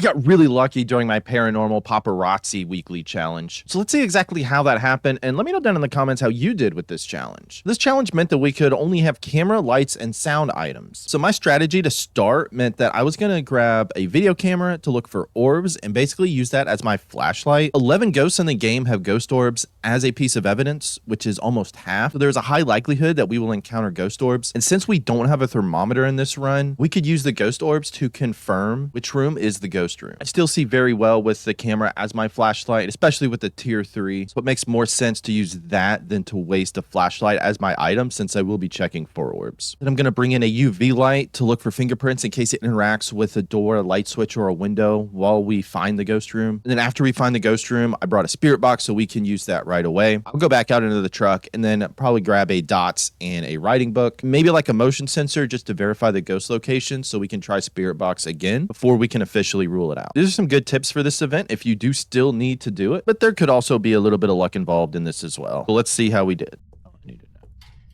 got really lucky during my Paranormal Paparazzi Weekly challenge. So let's see exactly how that happened, and let me know down in the comments how you did with this challenge. This challenge meant that we could only have camera, lights, and sound items. So my strategy to start meant that I was gonna grab a video camera to look for orbs and basically use that as my flashlight. 11 ghosts in the game have ghost orbs as a piece of evidence, which is almost half. So there's a high likelihood that we will encounter ghost orbs. And since we don't have a thermometer in this run, we could use the ghost orbs to confirm which room is the ghost room. I still see very well with the camera as my flashlight, especially with the tier 3. So it makes more sense to use that than to waste a flashlight as my item, since I will be checking for orbs. Then I'm going to bring in a UV light to look for fingerprints in case it interacts with a door, a light switch, or a window while we find the ghost room. And then after we find the ghost room, I brought a spirit box so we can use that right away. I'll go back out into the truck and then probably grab a dots and a writing book, maybe like a motion sensor just to verify the ghost location so we can try spirit box again before we can officially rule it out. These are some good tips for this event if you do still need to do it, but there could also be a little bit of luck involved in this as well. So let's see how we did. Oh, I need to know.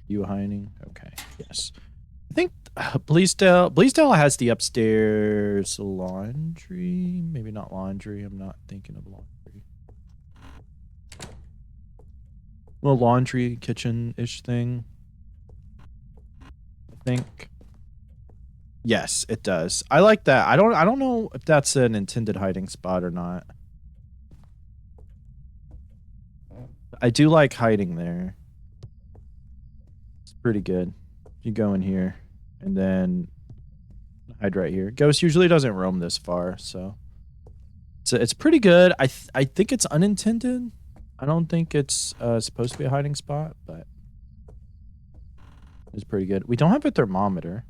You hiding? Okay. Yes. I think Bleasdale has the upstairs laundry. Maybe not laundry. I'm not thinking of laundry. Well, laundry kitchen-ish thing. I think. Yes, it does. I like that. I don't know if that's an intended hiding spot or not. I do like hiding there. It's pretty good. You go in here and then hide right here. Ghost usually doesn't roam this far, so it's pretty good. I think it's unintended. I don't think it's supposed to be a hiding spot, but it's pretty good. We don't have a thermometer,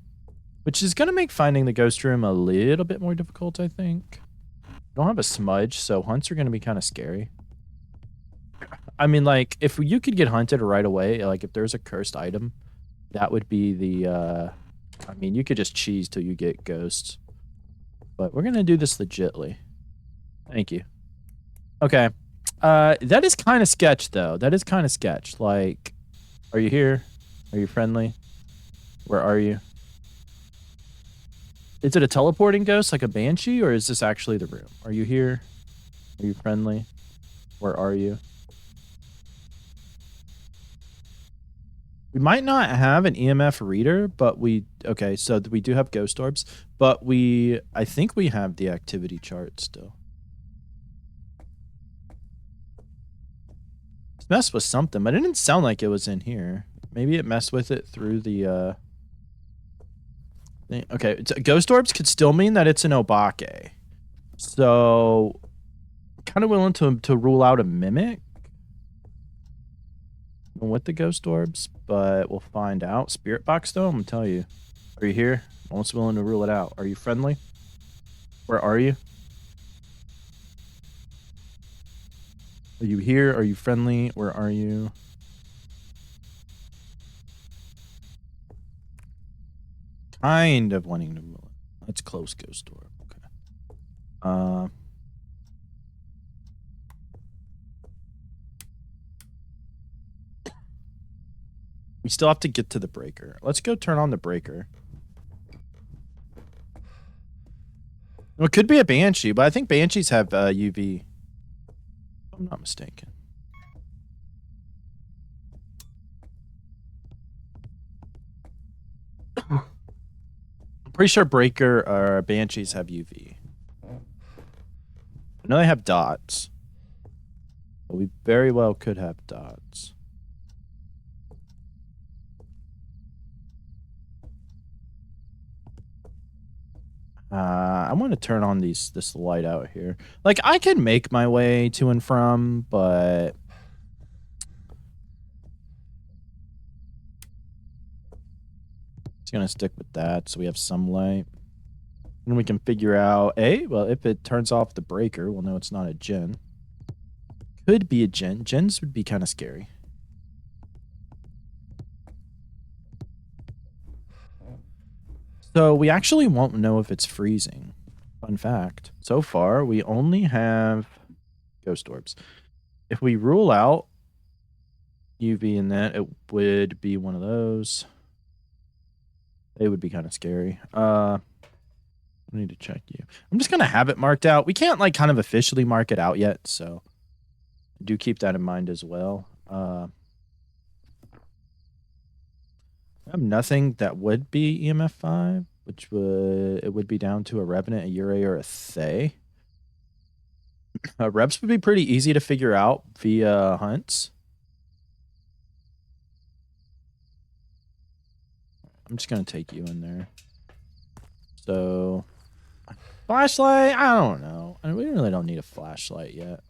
which is going to make finding the ghost room a little bit more difficult, I think. We don't have a smudge, so hunts are going to be kind of scary. I mean, like, if you could get hunted right away, like, if there's a cursed item, that would be the, I mean, you could just cheese till you get ghosts. But we're going to do this legitly. Thank you. Okay. That is kind of sketch, though. That is kind of sketch. Like, are you here? Are you friendly? Where are you? Is it a teleporting ghost like a banshee, or is this actually the room? Are you here? Are you friendly? Where are you? We might not have an EMF reader, but okay, so we do have ghost orbs, but I think we have the activity chart still. It's messed with something, but it didn't sound like it was in here. Maybe it messed with it through the, thing. Okay, ghost orbs could still mean that it's an obake. So, kind of willing to rule out a mimic with the ghost orbs, but we'll find out. Spirit box, though, I'm gonna tell you. Are you here? I'm almost willing to rule it out. Are you friendly? Where are you? Are you here? Are you friendly? Where are you? Kind of wanting to rule it. Let's close ghost orb. Okay. We still have to get to the breaker. Let's go turn on the breaker. Well, it could be a banshee, but I think banshees have UV. If I'm not mistaken. I'm pretty sure breaker or banshees have UV. I know they have dots, but we very well could have dots. I want to turn on this light out here. Like, I can make my way to and from, but it's gonna stick with that, so we have some light. And we can figure out, well, if it turns off the breaker, we'll know it's not a gen. Could be a gen. Gens would be kind of scary. So we actually won't know if it's freezing. Fun fact. So far, we only have ghost orbs. If we rule out UV in that, it would be one of those. They would be kind of scary. I need to check you. I'm just gonna have it marked out. We can't like kind of officially mark it out yet, so do keep that in mind as well. I have nothing that would be EMF 5, which would be down to a Revenant, a Ure, or a Thay. Reps would be pretty easy to figure out via hunts. I'm just gonna take you in there. So, flashlight? I don't know. We really don't need a flashlight yet.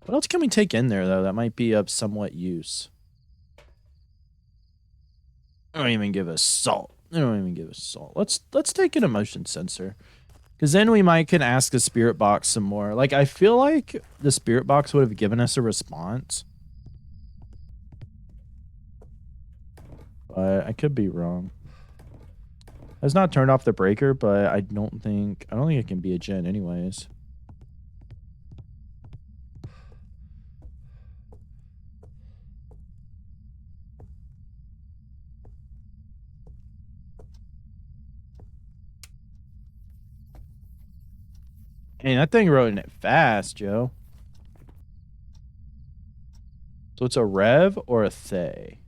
What else can we take in there though that might be of somewhat use? I don't even give us salt. Let's take an emotion sensor. Because then we might can ask the spirit box some more. Like, I feel like the spirit box would have given us a response. But I could be wrong. It's not turned off the breaker, but I don't think it can be a gen anyways. Hey, that thing wrote in it fast, Joe. So it's a Rev or a Thay?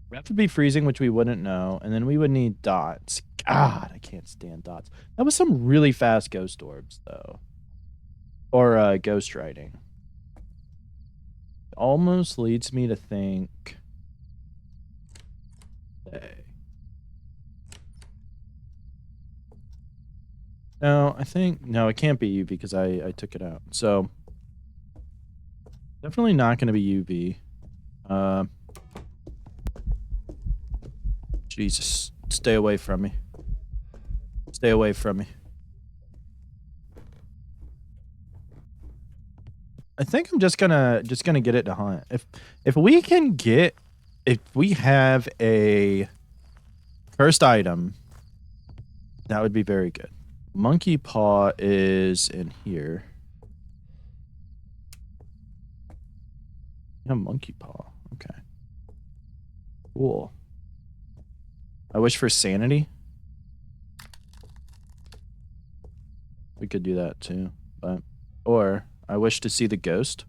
Rev would be freezing, which we wouldn't know. And then we would need dots. God, I can't stand dots. That was some really fast ghost orbs, though. Or ghost writing. Almost leads me to think... Thay. No, no, it can't be UV because I took it out. So, definitely not going to be UV. Jesus, stay away from me. Stay away from me. I think I'm just gonna get it to hunt. If we have a cursed item, that would be very good. Monkey paw is in here. Yeah, monkey paw. Okay. Cool. I wish for sanity. We could do that too, but or I wish to see the ghost.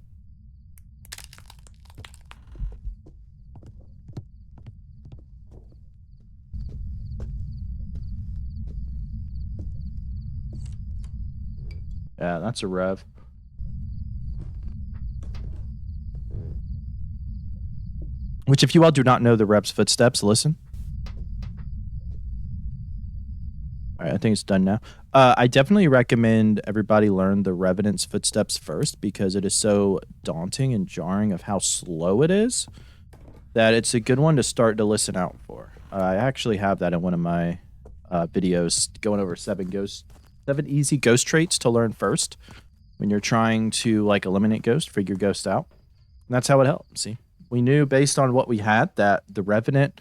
Yeah, that's a Rev. Which, if you all do not know the Rev's footsteps, listen. All right, I think it's done now. I definitely recommend everybody learn the Revenant's footsteps first because it is so daunting and jarring of how slow it is that it's a good one to start to listen out for. I actually have that in one of my videos going over 7 easy ghost traits to learn first when you're trying to like eliminate ghosts, figure ghosts out. And that's how it helps. See, we knew based on what we had that the Revenant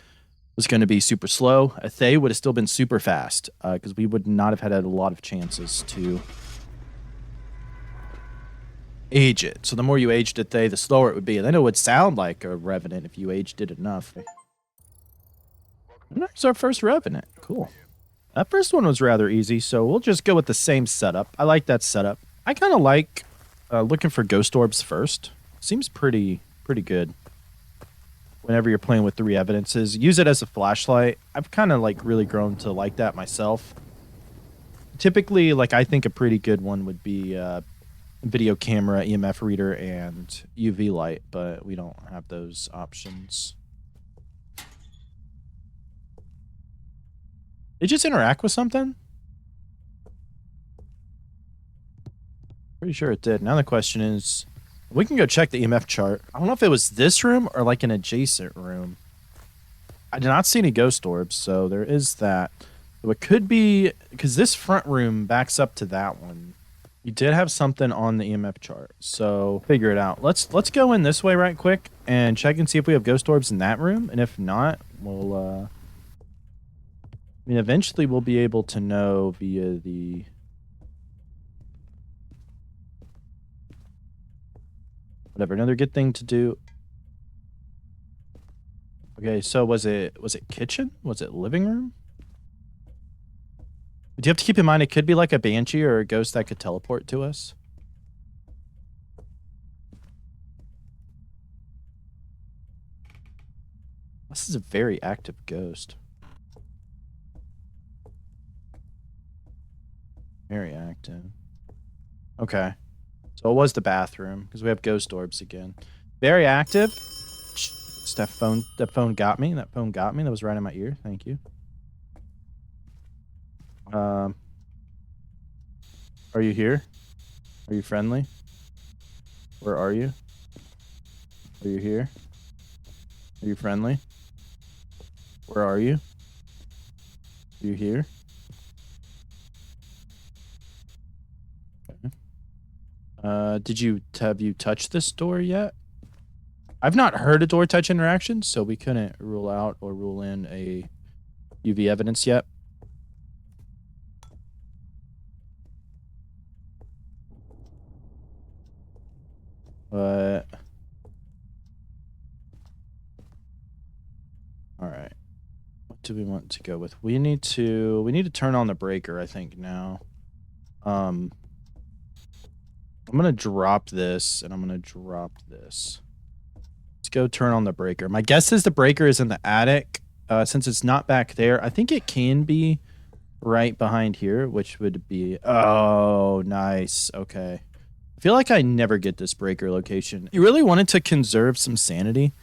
was going to be super slow. A Thay would have still been super fast because we would not have had a lot of chances to age it. So the more you aged a Thay, the slower it would be. And then it would sound like a Revenant if you aged it enough. And there's our first Revenant. Cool. That first one was rather easy, so we'll just go with the same setup. I like that setup. I kind of like looking for ghost orbs first. Seems pretty good. Whenever you're playing with 3 evidences, use it as a flashlight. I've kind of like really grown to like that myself. Typically, like I think a pretty good one would be video camera, EMF reader, and UV light, but we don't have those options. They just interact with something? Pretty sure it did. Now the question is, we can go check the EMF chart. I don't know if it was this room or like an adjacent room. I did not see any ghost orbs, so there is that. So it could be, because this front room backs up to that one. You did have something on the EMF chart, so figure it out. Let's go in this way right quick and check and see if we have ghost orbs in that room, and if not, we'll I mean, eventually we'll be able to know via the... Whatever, another good thing to do. Okay, so was it kitchen? Was it living room? But you have to keep in mind it could be like a banshee or a ghost that could teleport to us. This is a very active ghost. Very active. Okay. So it was the bathroom because we have ghost orbs again. Very active. That phone got me. That phone got me. That was right in my ear. Thank you. Are you here? Are you friendly? Where are you? Are you here? Are you friendly? Where are you? Are you here? Okay. Have you touched this door yet? I've not heard a door touch interaction, so we couldn't rule out or rule in a UV evidence yet. But all right. What do we want to go with? We need to turn on the breaker, I think, now. I'm gonna drop this and I'm gonna drop this. Let's go turn on the breaker. My guess is the breaker is in the attic. Since it's not back there, I think it can be right behind here, which would be... Oh, nice. Okay. I feel like I never get this breaker location. You really wanted to conserve some sanity,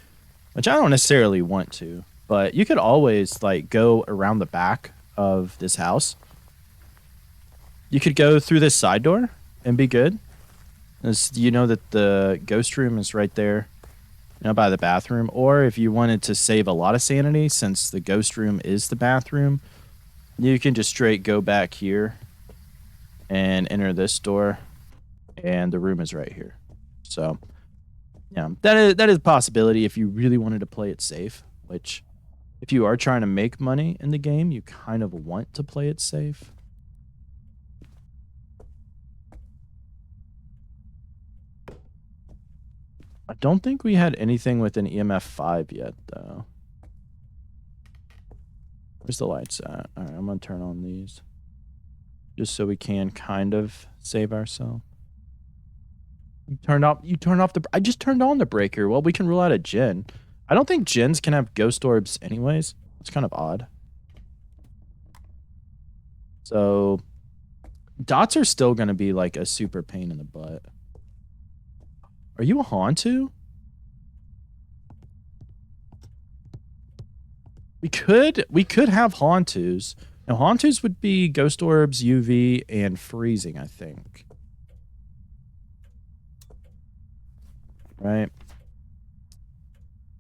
which I don't necessarily want to, but you could always like go around the back of this house. You could go through this side door and be good. You know that the ghost room is right there, you know, by the bathroom. Or if you wanted to save a lot of sanity, since the ghost room is the bathroom, you can just straight go back here and enter this door, and the room is right here. So, yeah, that is a possibility if you really wanted to play it safe, which if you are trying to make money in the game, you kind of want to play it safe. I don't think we had anything with an EMF 5 yet, though. Where's the lights at? All right, I'm going to turn on these. Just so we can kind of save ourselves. You turned off the... I just turned on the breaker. Well, we can rule out a djinn. I don't think djinns can have ghost orbs anyways. It's kind of odd. So, dots are still going to be like a super pain in the butt. Are you a Hantu? We could have Hantus. Now, Hantus would be ghost orbs, UV, and freezing, I think. Right?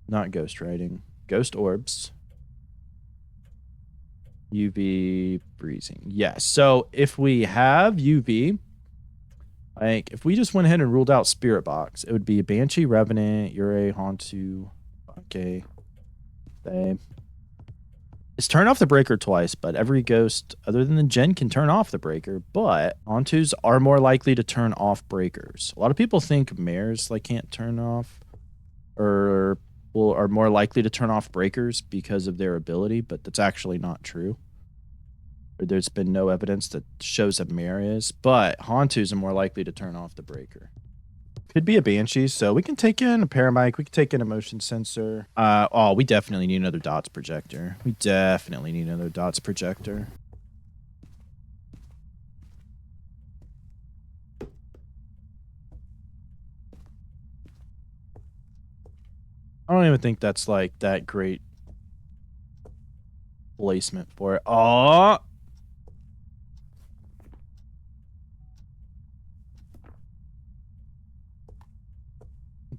Not ghost writing. Ghost orbs. UV, freezing. Yes. So if we have UV, like if we just went ahead and ruled out Spirit Box, it would be Banshee, Revenant, Yurei, Hantu. Okay. It's turn off the breaker twice, but every ghost other than the djinn can turn off the breaker, but Hantus are more likely to turn off breakers. A lot of people think mares like can't turn off or are more likely to turn off breakers because of their ability, but that's actually not true. There's been no evidence that shows a mare is, but Hantus are more likely to turn off the breaker. Could be a Banshee, so we can take in a Paramic, we can take in a motion sensor. Oh, we definitely need another dots projector. We definitely need another dots projector. I don't even think that's like that great placement for it. Oh!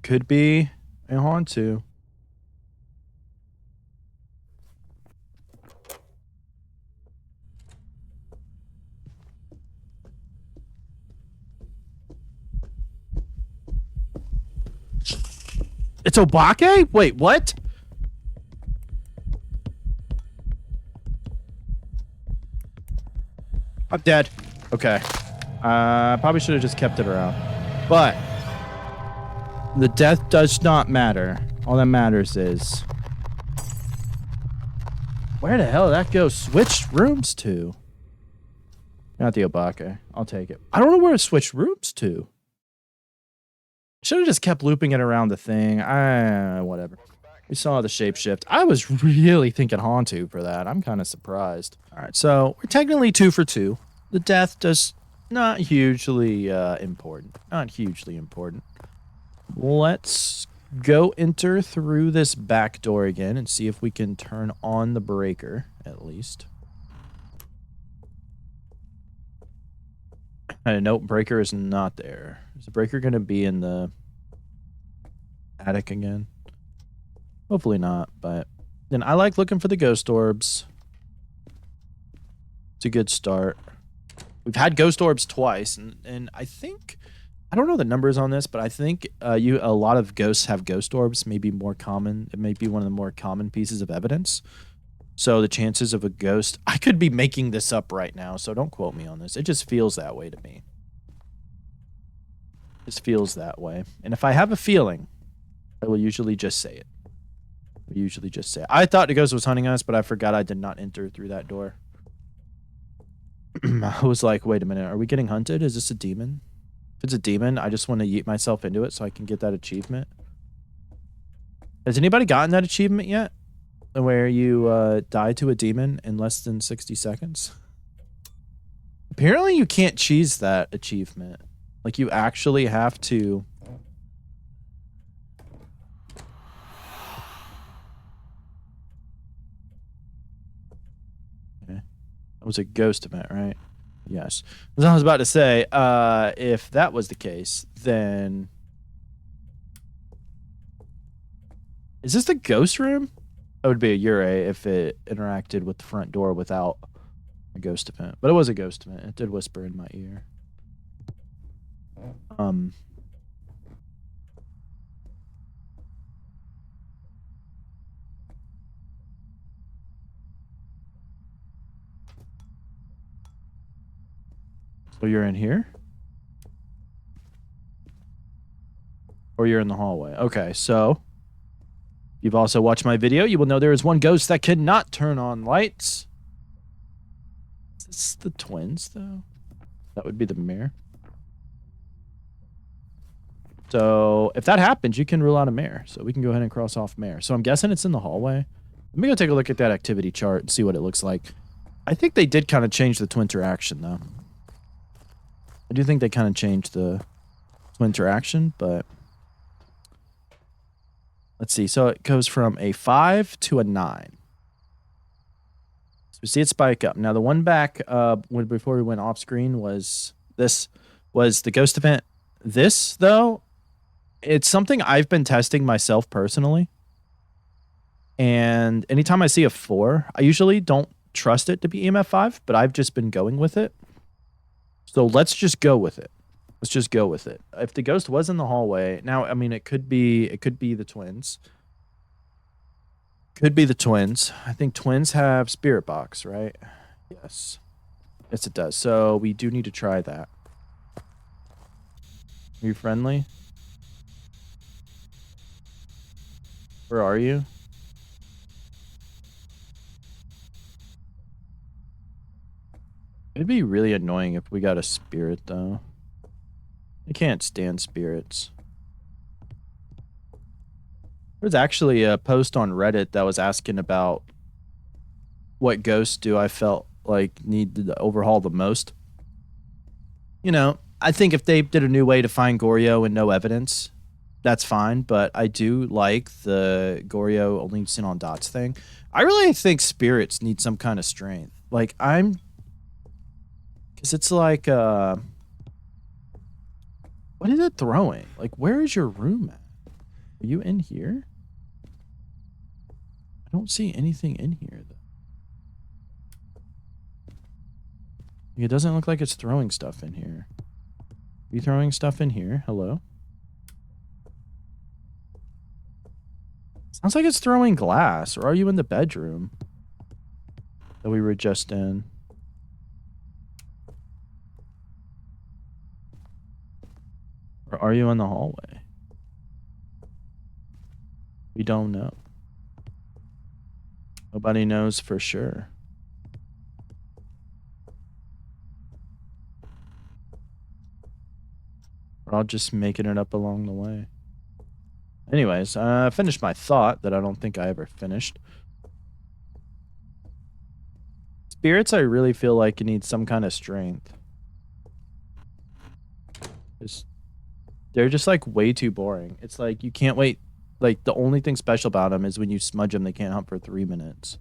Could be a Hantu. It's Obake? Wait, what? I'm dead. Okay. Probably should have just kept it around. But the death does not matter. All that matters is... Where the hell did that go? Switch rooms to? Not the Obake. I'll take it. I don't know where to switch rooms to. Should have just kept looping it around the thing. Whatever. We saw the shapeshift. I was really thinking Hantu for that. I'm kind of surprised. All right, so we're technically 2 for 2. The death does not hugely important. Not hugely important. Let's go enter through this back door again and see if we can turn on the breaker, at least. Nope, breaker is not there. Is the breaker going to be in the attic again? Hopefully not, but then I like looking for the ghost orbs. It's a good start. We've had ghost orbs twice, and I think, I don't know the numbers on this, but I think a lot of ghosts have ghost orbs, maybe more common. It may be one of the more common pieces of evidence. So the chances of a ghost, I could be making this up right now, so don't quote me on this. It just feels that way to me. It just feels that way. And if I have a feeling, I will usually just say it. I thought the ghost was hunting us, but I forgot I did not enter through that door. I was like, wait a minute, are we getting hunted? Is this a demon? If it's a demon, I just want to yeet myself into it so I can get that achievement. Has anybody gotten that achievement yet? Where you die to a demon in less than 60 seconds? Apparently you can't cheese that achievement. Like, you actually have to... Okay. That was a ghost event, right? Yes. As I was about to say, if that was the case, then... Is this the ghost room? That would be a Yurei if it interacted with the front door without a ghost event. But it was a ghost event. It did whisper in my ear. So you're in here? Or you're in the hallway. Okay, so... You've also watched my video. You will know there is one ghost that cannot turn on lights. Is this the twins, though? That would be the mirror. So if that happens, you can rule out a mare. So we can go ahead and cross off mare. So I'm guessing it's in the hallway. Let me go take a look at that activity chart and see what it looks like. I think they did kind of change the twin interaction, though. I do think they kind of changed the twin interaction, but... Let's see. So it goes from a 5 to a 9. So we see it spike up. Now the one back before we went off screen was the ghost event. This, though, it's something I've been testing myself personally. And anytime I see a 4, I usually don't trust it to be EMF 5, but I've just been going with it. So let's just go with it. Let's just go with it. If the ghost was in the hallway, now, I mean, it could be the twins. Could be the twins. I think twins have spirit box, right? Yes. Yes, it does. So we do need to try that. Are you friendly? Where are you? It'd be really annoying if we got a spirit, though. I can't stand spirits. There's actually a post on Reddit that was asking about what ghosts do I felt like need to overhaul the most. You know, I think if they did a new way to find Goryo and no evidence, that's fine, but I do like the Goryo only seen on dots thing. I really think spirits need some kind of strength. Like, because it's like, what is it throwing? Like, where is your room at? Are you in here? I don't see anything in here, though. It doesn't look like it's throwing stuff in here. Are you throwing stuff in here? Hello? Sounds like it's throwing glass. Or are you in the bedroom that we were just in? Or are you in the hallway? We don't know. Nobody knows for sure. Or I'll just making it up along the way. Anyways, I finished my thought that I don't think I ever finished. Spirits, I really feel like you need some kind of strength. They're just like way too boring. It's like you can't wait. Like the only thing special about them is when you smudge them, they can't hunt for 3 minutes.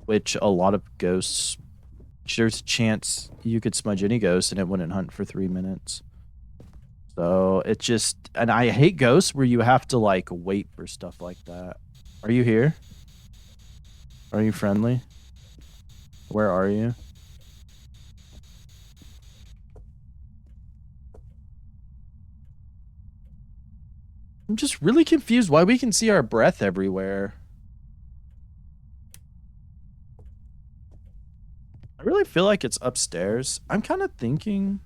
Which a lot of ghosts, there's a chance you could smudge any ghost and it wouldn't hunt for 3 minutes. So it's just, and I hate ghosts where you have to like wait for stuff like that. Are you here? Are you friendly? Where are you? I'm just really confused why we can see our breath everywhere. I really feel like it's upstairs. I'm kind of thinking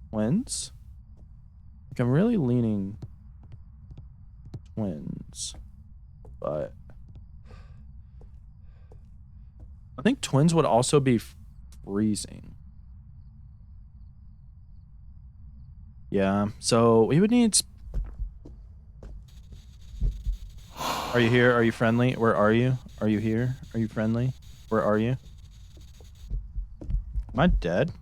twins. Like I'm really leaning twins, but I think twins would also be freezing. Yeah, so we would need. Are you here? Are you friendly? Where are you? Are you here? Are you friendly? Where are you? Am I dead?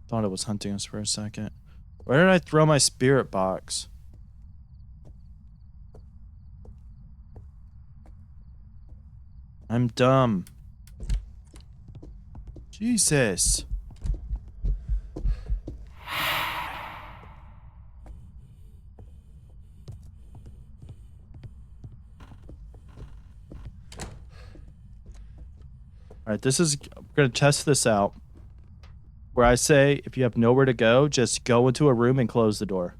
Thought it was hunting us for a second. Where did I throw my spirit box? I'm dumb. Jesus. All right, this is, I'm going to test this out. Where I say, if you have nowhere to go, just go into a room and close the door.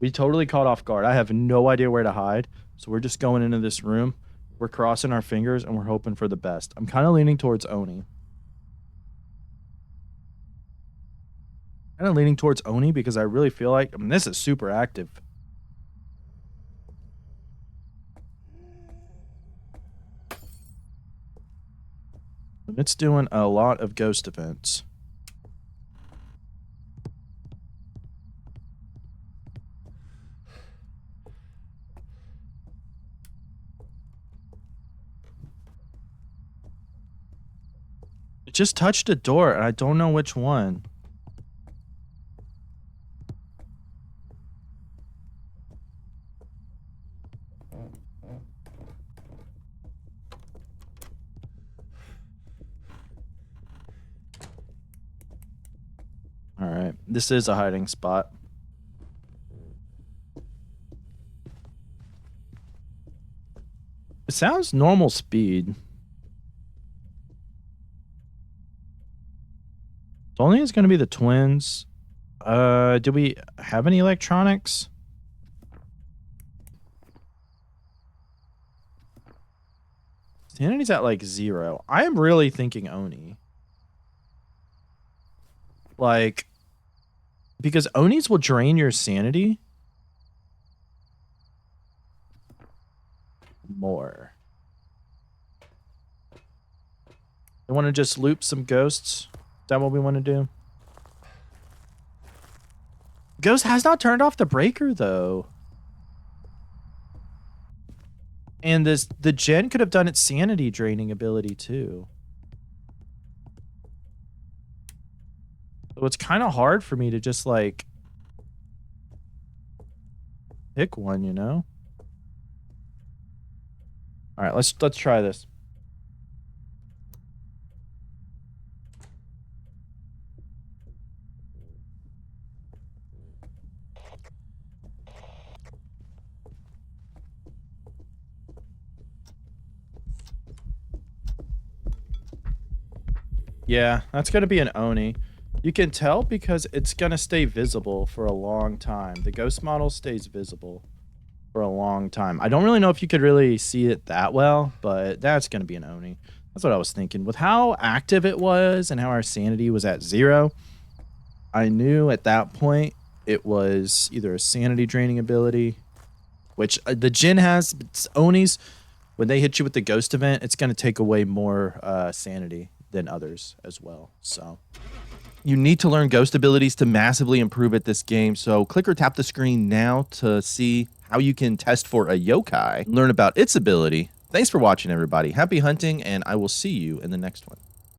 We totally caught off guard. I have no idea where to hide. So we're just going into this room. We're crossing our fingers and we're hoping for the best. I'm kind of leaning towards Oni. Kind of leaning towards Oni because I really feel like, I mean, this is super active. And it's doing a lot of ghost events. It just touched a door and I don't know which one. All right, this is a hiding spot. It sounds normal speed. So only it's going to be the twins. Do we have any electronics? Sanity's at like 0. I am really thinking Oni. Like, because Onis will drain your sanity more. I want to just loop some ghosts. Is that what we want to do? Ghost has not turned off the breaker though. And the gen could have done its sanity draining ability too. So it's kind of hard for me to just like pick one, you know? All right, let's try this. Yeah, that's going to be an Oni. You can tell because it's going to stay visible for a long time. The ghost model stays visible for a long time. I don't really know if you could really see it that well, but that's going to be an Oni. That's what I was thinking. With how active it was and how our sanity was at 0, I knew at that point it was either a sanity draining ability, which the Jin has, it's Onis. when they hit you with the ghost event, it's going to take away more sanity than others as well. So You need to learn ghost abilities to massively improve at this game, so click or tap the screen now to see how you can test for a yokai, learn about its ability. Thanks for watching, everybody. Happy hunting, and I will see you in the next one.